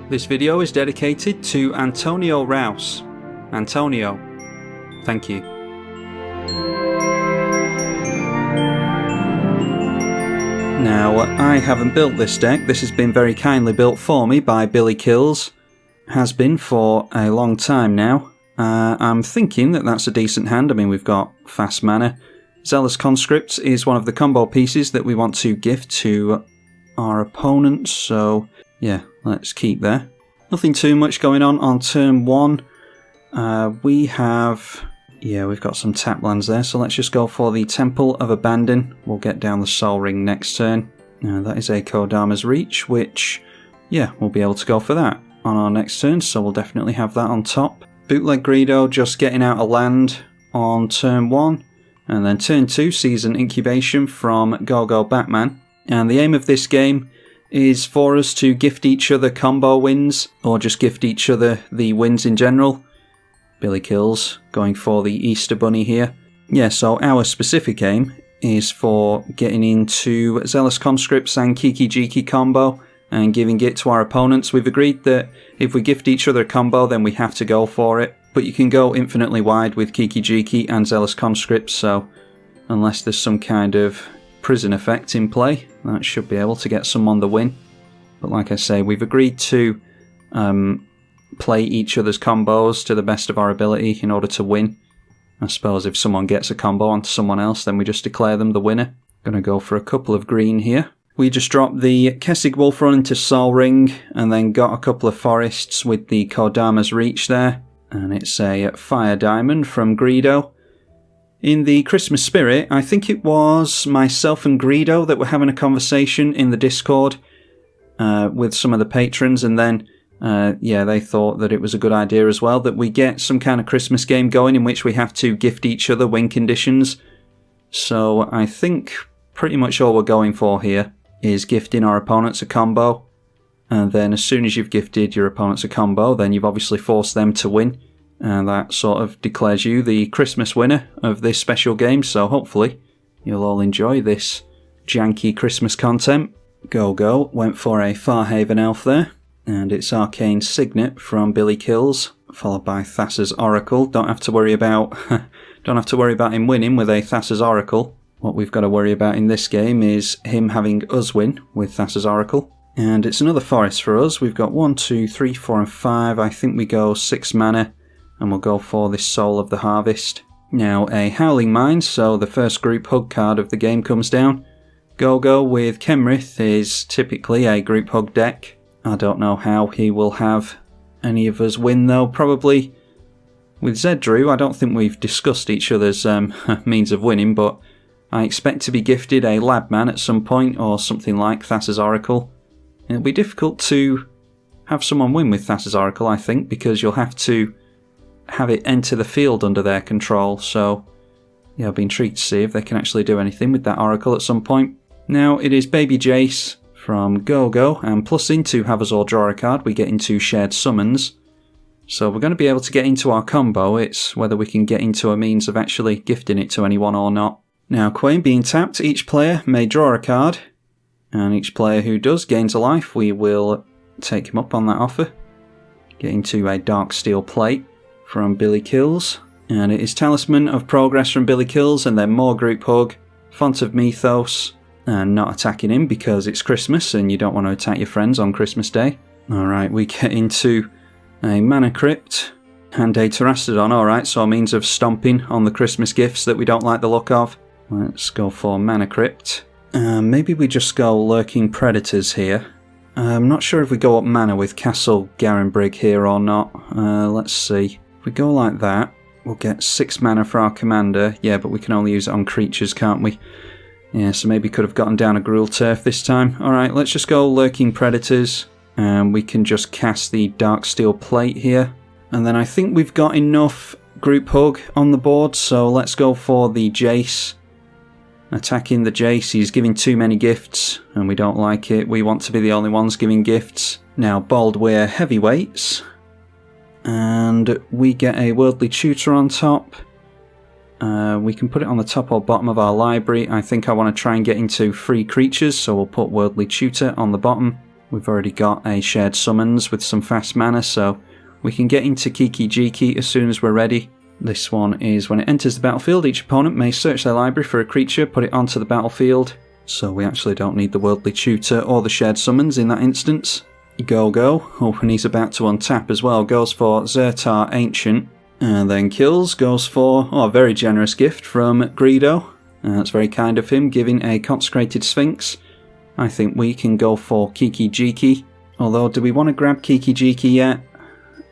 This video is dedicated to Antonio Rouse. Antonio, thank you. Now, I haven't built this deck. This has been very kindly built for me by Billy Kills. Has been for a long time now. I'm thinking that that's a decent hand. I mean, we've got fast mana. Zealous Conscript is one of the combo pieces that we want to gift to our opponents, so yeah, let's keep there. Nothing too much going on turn 1. We've got some tap lands there, so let's just go for the Temple of Abandon. We'll get down the Sol Ring next turn. Now that is a Kodama's Reach, which, yeah, we'll be able to go for that on our next turn, so we'll definitely have that on top. Bootleg Greedo just getting out a land on turn 1, and then turn 2 sees an incubation from Go-Go Batman. And the aim of this game is for us to gift each other combo wins, or just gift each other the wins in general. Billy Kills going for the Easter Bunny here. Yeah, so our specific aim is for getting into Zealous Conscripts and Kiki Jiki combo and giving it to our opponents. We've agreed that if we gift each other a combo, then we have to go for it. But you can go infinitely wide with Kiki Jiki and Zealous Conscripts, so unless there's some kind of prison effect in play, that should be able to get someone the win. But like I say, we've agreed to play each other's combos to the best of our ability in order to win. I suppose if someone gets a combo onto someone else, then we just declare them the winner. Gonna go for a couple of green here. We just dropped the Kessig Wolf Run into Sol Ring, and then got a couple of forests with the Kodama's Reach there. And it's a Fire Diamond from Greedo. In the Christmas spirit, I think it was myself and Greedo that were having a conversation in the Discord with some of the patrons, and then they thought that it was a good idea as well that we get some kind of Christmas game going in which we have to gift each other win conditions. So I think pretty much all we're going for here is gifting our opponents a combo, and then as soon as you've gifted your opponents a combo, then you've obviously forced them to win. And that sort of declares you the Christmas winner of this special game, so hopefully you'll all enjoy this janky Christmas content. Go-Go went for a Farhaven Elf there, and it's Arcane Signet from Billy Kills, followed by Thassa's Oracle. Don't have to worry about him winning with a Thassa's Oracle. What we've got to worry about in this game is him having us win with Thassa's Oracle. And it's another forest for us. We've got 1, 2, 3, 4 and 5. I think we go 6 mana. And we'll go for this Soul of the Harvest. Now a Howling Mine, so the first group hug card of the game comes down. Go-Go with Kenrith is typically a group hug deck. I don't know how he will have any of us win though. Probably with Zedruu. I don't think we've discussed each other's means of winning, but I expect to be gifted a Labman at some point, or something like Thassa's Oracle. It'll be difficult to have someone win with Thassa's Oracle, I think, because you'll have to have it enter the field under their control, so yeah, I'll be intrigued to see if they can actually do anything with that Oracle at some point. Now it is Baby Jace from Go-Go, and plus into have us all draw a card, we get into Shared Summons. So we're going to be able to get into our combo, it's whether we can get into a means of actually gifting it to anyone or not. Now Quain being tapped, each player may draw a card, and each player who does gains a life, we will take him up on that offer. Get into a Dark Steel Plate from Billy Kills, and it is Talisman of Progress from Billy Kills, and then more group hug, Font of Mythos, and not attacking him because it's Christmas and you don't want to attack your friends on Christmas Day. Alright, we get into a Mana Crypt and a Terastodon. Alright, so a means of stomping on the Christmas gifts that we don't like the look of. Let's go for Mana Crypt. Maybe we just go Lurking Predators here. I'm not sure if we go up mana with Castle Garenbrig here or not. Let's see. If we go like that, we'll get 6 mana for our commander. Yeah, but we can only use it on creatures, can't we? Yeah, so maybe could have gotten down a Gruul Turf this time. Alright, let's just go Lurking Predators. And we can just cast the Dark Steel Plate here. And then I think we've got enough group hug on the board, so let's go for the Jace. Attacking the Jace, he's giving too many gifts, and we don't like it. We want to be the only ones giving gifts. Now, bold, we're heavyweights, and we get a Worldly Tutor on top. We can put it on the top or bottom of our library. I think I want to try and get into free creatures, so we'll put Worldly Tutor on the bottom. We've already got a Shared Summons with some fast mana, so we can get into Kiki-Jiki as soon as we're ready. This one is when it enters the battlefield, each opponent may search their library for a creature, put it onto the battlefield. So we actually don't need the Worldly Tutor or the Shared Summons in that instance. Go. Oh, and he's about to untap as well. Goes for Zedruu Ancient. And then kills. Goes for a very generous gift from Greedo. That's very kind of him, giving a Consecrated Sphinx. I think we can go for Kiki-Jiki. Although, do we want to grab Kiki-Jiki yet?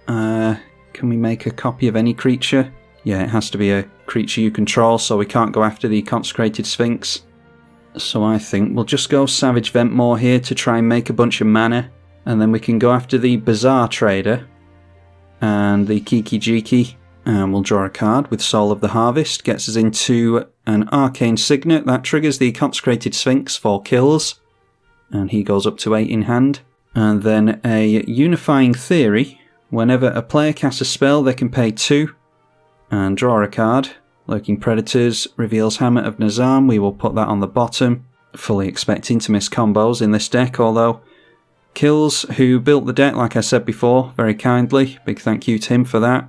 Can we make a copy of any creature? Yeah, it has to be a creature you control, so we can't go after the Consecrated Sphinx. So I think we'll just go Savage Ventmore here to try and make a bunch of mana. And then we can go after the Bazaar Trader and the Kiki-Jiki. And we'll draw a card with Soul of the Harvest. Gets us into an Arcane Signet. That triggers the Consecrated Sphinx for kills. And he goes up to 8 in hand. And then a Unifying Theory. Whenever a player casts a spell, they can pay 2 and draw a card. Lurking Predators reveals Hammer of Nazam. We will put that on the bottom. Fully expecting to miss combos in this deck, although Kills, who built the deck, like I said before, very kindly. Big thank you to him for that.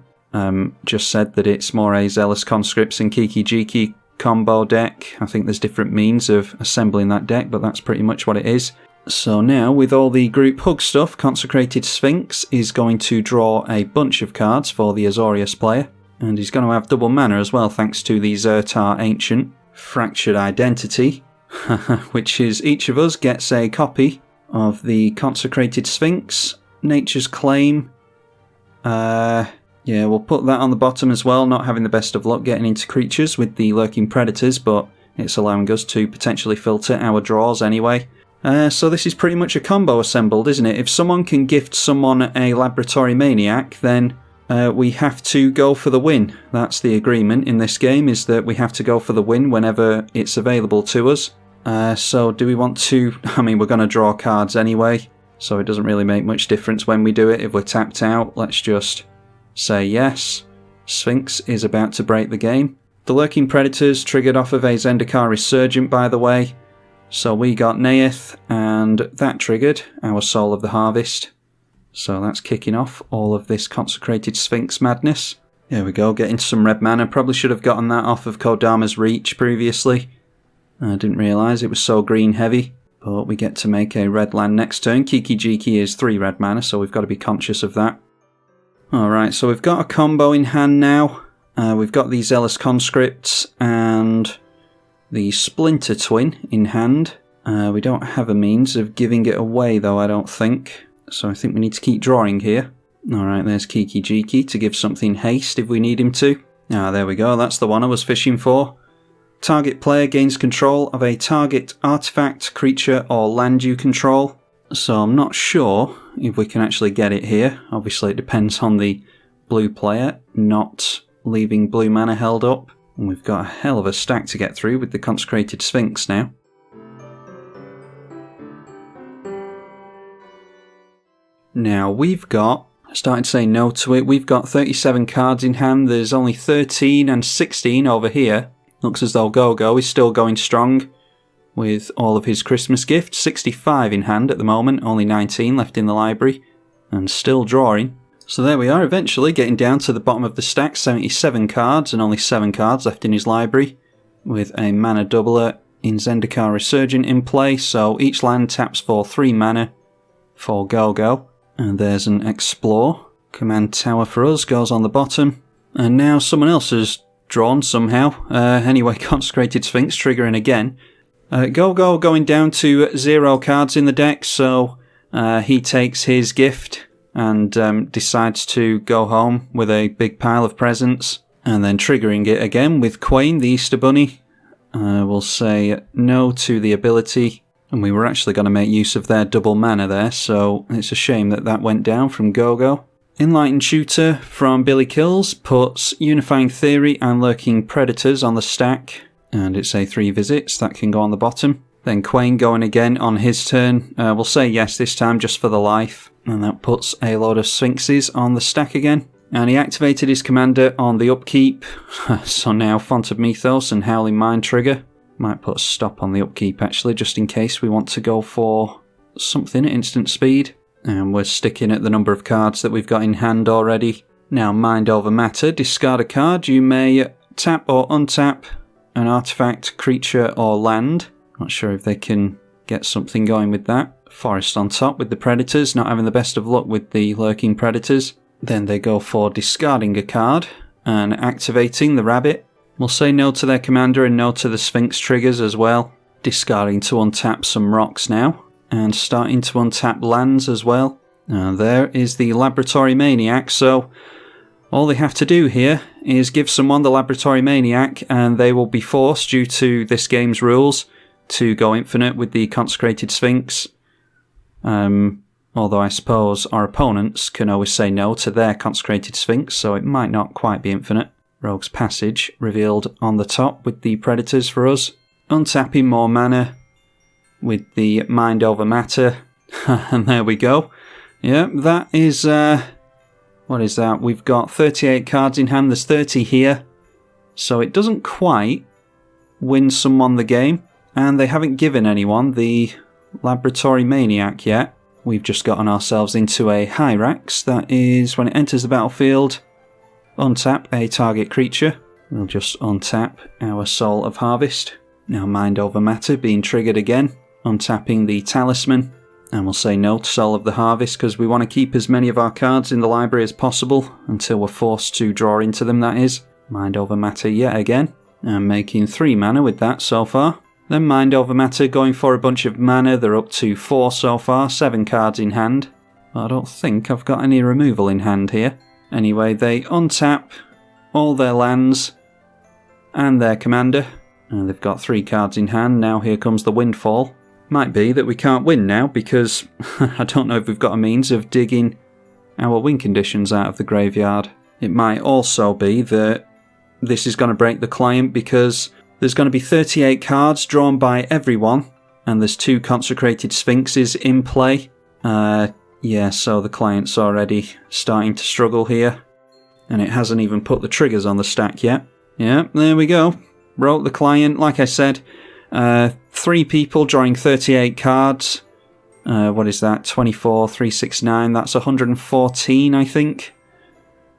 Just said that it's more a Zealous Conscripts and Kiki-Jiki combo deck. I think there's different means of assembling that deck, but that's pretty much what it is. So now, with all the group hug stuff, Consecrated Sphinx is going to draw a bunch of cards for the Azorius player. And he's going to have double mana as well, thanks to the Zedruu Ancient. Fractured Identity, which is each of us gets a copy of the Consecrated Sphinx. Nature's Claim. Yeah, we'll put that on the bottom as well, not having the best of luck getting into creatures with the Lurking Predators, but it's allowing us to potentially filter our draws anyway. So this is pretty much a combo assembled, isn't it? If someone can gift someone a Laboratory Maniac, then we have to go for the win. That's the agreement in this game, is that we have to go for the win whenever it's available to us. So do we want to... I mean, we're going to draw cards anyway, so it doesn't really make much difference when we do it. If we're tapped out, let's just say yes. Sphinx is about to break the game. The Lurking Predators triggered off of a Zendikar Resurgent, by the way. So we got Neith, and that triggered our Soul of the Harvest. So that's kicking off all of this Consecrated Sphinx madness. There we go, getting some red mana. Probably should have gotten that off of Kodama's Reach previously. I didn't realise it was so green heavy. But we get to make a red land next turn. Kiki-Jiki is 3 red mana, so we've got to be conscious of that. Alright, so we've got a combo in hand now. We've got the Zealous Conscripts and the Splinter Twin in hand. We don't have a means of giving it away though, I don't think. So I think we need to keep drawing here. Alright, there's Kiki-Jiki to give something haste if we need him to. Ah, there we go, that's the one I was fishing for. Target player gains control of a target artifact, creature or land you control. So I'm not sure if we can actually get it here. Obviously it depends on the blue player not leaving blue mana held up. And we've got a hell of a stack to get through with the Consecrated Sphinx now. Now we've got, I started saying no to it, we've got 37 cards in hand, there's only 13 and 16 over here. Looks as though Go-Go is still going strong with all of his Christmas gifts. 65 in hand at the moment, only 19 left in the library, and still drawing. So there we are, eventually getting down to the bottom of the stack, 77 cards and only 7 cards left in his library, with a mana doubler in Zendikar Resurgent in play, so each land taps for 3 mana for Go-Go. And there's an Explore. Command Tower for us goes on the bottom. And now someone else has drawn somehow. Anyway, Consecrated Sphinx triggering again. Go-Go going down to 0 cards in the deck, so he takes his gift and decides to go home with a big pile of presents. And then triggering it again with Quain, the Easter Bunny. We'll say no to the ability. And we were actually going to make use of their double mana there, so it's a shame that that went down from Go-Go. Enlightened Tutor from Billy Kills puts Unifying Theory and Lurking Predators on the stack, and it's a 3 visits that can go on the bottom. Then Quain going again on his turn. We'll say yes this time just for the life, and that puts a load of Sphinxes on the stack again. And he activated his commander on the upkeep, so now Font of Mythos and Howling Mind trigger. Might put a stop on the upkeep actually, just in case we want to go for something at instant speed. And we're sticking at the number of cards that we've got in hand already. Now Mind Over Matter, discard a card. You may tap or untap an artifact, creature or land. Not sure if they can get something going with that. Forest on top with the Predators, not having the best of luck with the Lurking Predators. Then they go for discarding a card and activating the Rabbit. We'll say no to their commander and no to the Sphinx triggers as well. Discarding to untap some rocks now. And starting to untap lands as well. Now there is the Laboratory Maniac, so all they have to do here is give someone the Laboratory Maniac and they will be forced, due to this game's rules, to go infinite with the Consecrated Sphinx. Although I suppose our opponents can always say no to their Consecrated Sphinx, so it might not quite be infinite. Rogue's Passage revealed on the top with the Predators for us. Untapping more mana with the Mind Over Matter. And there we go. Yeah, that is... what is that? We've got 38 cards in hand. There's 30 here. So it doesn't quite win someone the game. And they haven't given anyone the Laboratory Maniac yet. We've just gotten ourselves into a Hyrax. That is, when it enters the battlefield, untap a target creature. We'll just untap our Soul of Harvest. Now Mind Over Matter being triggered again. Untapping the Talisman. And we'll say no to Soul of the Harvest because we want to keep as many of our cards in the library as possible until we're forced to draw into them, that is. Mind Over Matter yet again. And making 3 mana with that so far. Then Mind Over Matter going for a bunch of mana. They're up to 4 so far, 7 cards in hand. I don't think I've got any removal in hand here. Anyway, they untap all their lands and their commander. And they've got 3 cards in hand. Now here comes the Windfall. Might be that we can't win now because I don't know if we've got a means of digging our win conditions out of the graveyard. It might also be that this is going to break the client because there's going to be 38 cards drawn by everyone and there's 2 Consecrated Sphinxes in play. Yeah, so the client's already starting to struggle here. And it hasn't even put the triggers on the stack yet. Yeah, there we go. Broke the client, like I said. 3 people drawing 38 cards. What is that? 24, 369. That's 114, I think.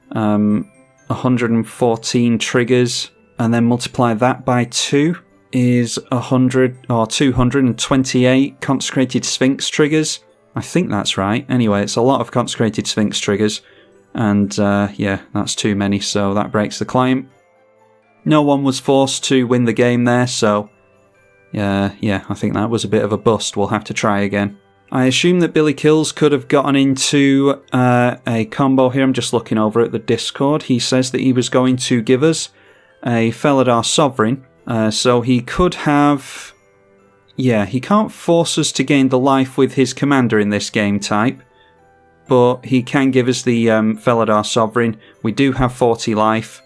114 triggers. And then multiply that by 2 is 100 or 228 Consecrated Sphinx triggers. I think that's right. Anyway, it's a lot of Consecrated Sphinx triggers. And yeah, that's too many, so that breaks the client. No one was forced to win the game there, so... yeah, I think that was a bit of a bust. We'll have to try again. I assume that Billy Kills could have gotten into a combo here. I'm just looking over at the Discord. He says that he was going to give us a Felidar Sovereign. So he could have... Yeah, he can't force us to gain the life with his commander in this game type. But he can give us the Felidar Sovereign. We do have 40 life.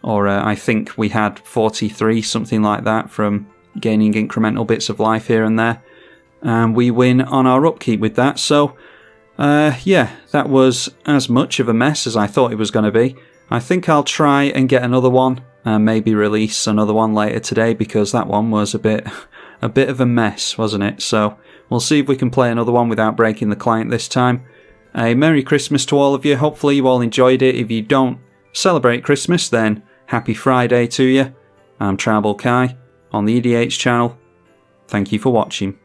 Or I think we had 43, something like that, from gaining incremental bits of life here and there. And we win on our upkeep with that. So, yeah, that was as much of a mess as I thought it was going to be. I think I'll try and get another one. And maybe release another one later today, because that one was a bit of a mess, wasn't it? So, we'll see if we can play another one without breaking the client this time. A Merry Christmas to all of you. Hopefully you all enjoyed it. If you don't celebrate Christmas, then Happy Friday to you. I'm tribalkai on the EDH channel. Thank you for watching.